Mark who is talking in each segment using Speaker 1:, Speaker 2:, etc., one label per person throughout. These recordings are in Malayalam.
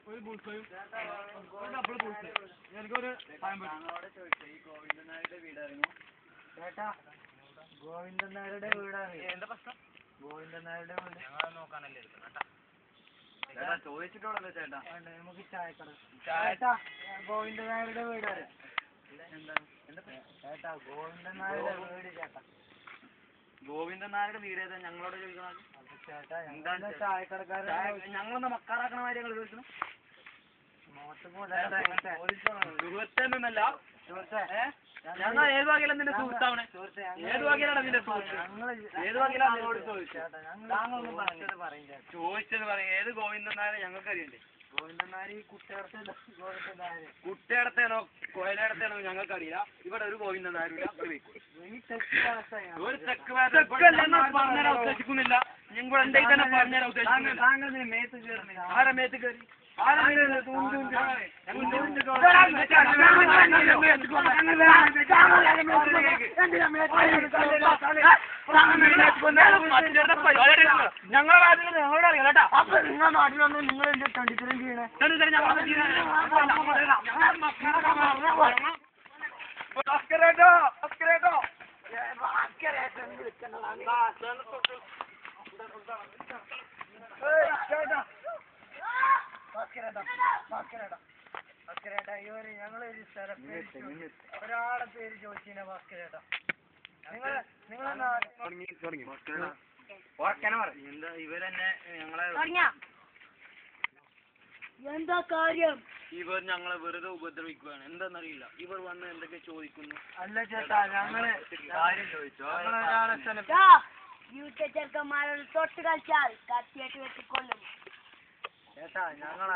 Speaker 1: ഒരു ബുൾസയും ഡബിൾ ബുൾസയും എനിക്കൊരു ഗോവിന്ദനാരുടെ വീടായിരുന്നു ചേട്ടാ. ഗോവിന്ദനാരുടെ വീടാണ്. എന്താ പ്രശ്നം? ഗോവിന്ദനാരുടെ വീട് ഞങ്ങളെ നോക്കാനല്ലേ എടുക്കുന്നത് ചേട്ടാ. ചോദിച്ചിട്ടുള്ളല്ലോ ചേട്ടാ. നമുക്ക് ചായക്കട ചേട്ടാ. ഗോവിന്ദനാരുടെ വീടാണ്. ചേട്ടാ ഗോവിന്ദനാരുടെ വീട് ചേട്ടാ. ഗോവിന്ദനാരുടെ വീട് ഏതാ ഞങ്ങളോട് ചോദിക്കണം ചേട്ടാ. എന്താ ചായക്കടക്കാരൻ ഞങ്ങളൊന്ന് മക്കാറാക്കണ കാര്യങ്ങൾ ചോദിക്കണം. സുഹൃത്തെന്നല്ല ഞങ്ങൾ ഏത് വകയിലാണ് നിന്റെ സുഹൃത്താവണേ? ഏത് വകയിലാണ് നിന്റെ സുഹൃത്ത്? ഏത് വകയിലാണ് ചോദിച്ചത് പറയും. ഏത് ഗോവിന്ദനാരെ ഞങ്ങൾക്ക് അറിയണ്ടേ? ഗോവിന്ദനാര് ഈ കുട്ടിയടത്തേനോ കോയലടത്തേനോ ഞങ്ങൾക്ക് അറിയില്ല. ഇവിടെ ഒരു ഗോവിന്ദനാരില്ല. ഒരു തെക്ക് പറഞ്ഞാൽ ഉദ്ദേശിക്കുന്നില്ല. ഞങ്ങൾ എന്റെ തന്നെ പറഞ്ഞാൽ ഉദ്ദേശിക്കുന്നില്ല. ആരെ മേത്ത് കയറി? ഞങ്ങളുടെ നാട്ടിൽ ഞങ്ങളോട് അറിയാം കേട്ടോ. അപ്പൊ നിങ്ങളുടെ നാട്ടിലൊന്നും നിങ്ങൾ എന്റെ തണ്ടിത്തരം ചെയ്യണേ. ഞങ്ങളൊരു സ്ഥലം ഒരാളെ പേര് ചോദിച്ചീന ഭാസ്കരേട്ടാ. എന്താ ഇവരെന്നെ ഞങ്ങളെ എന്താ കാര്യം? ഇവർ ഞങ്ങളെ വെറുതെ ഉപദ്രവിക്കുകയാണ്. എന്താന്നറിയില്ല. ഇവർ വന്ന് എന്തൊക്കെ ചോദിക്കുന്നു. അല്ല ചേട്ടാ ഞങ്ങള് കാര്യം ചോദിച്ചോ. ചെറുക്കന്മാരോട് തൊട്ട് കളിച്ചാൽ കത്തിയായിട്ട് വെട്ടിക്കൊള്ളും ചേട്ടാ. ഞങ്ങൾ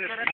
Speaker 1: നിർത്തി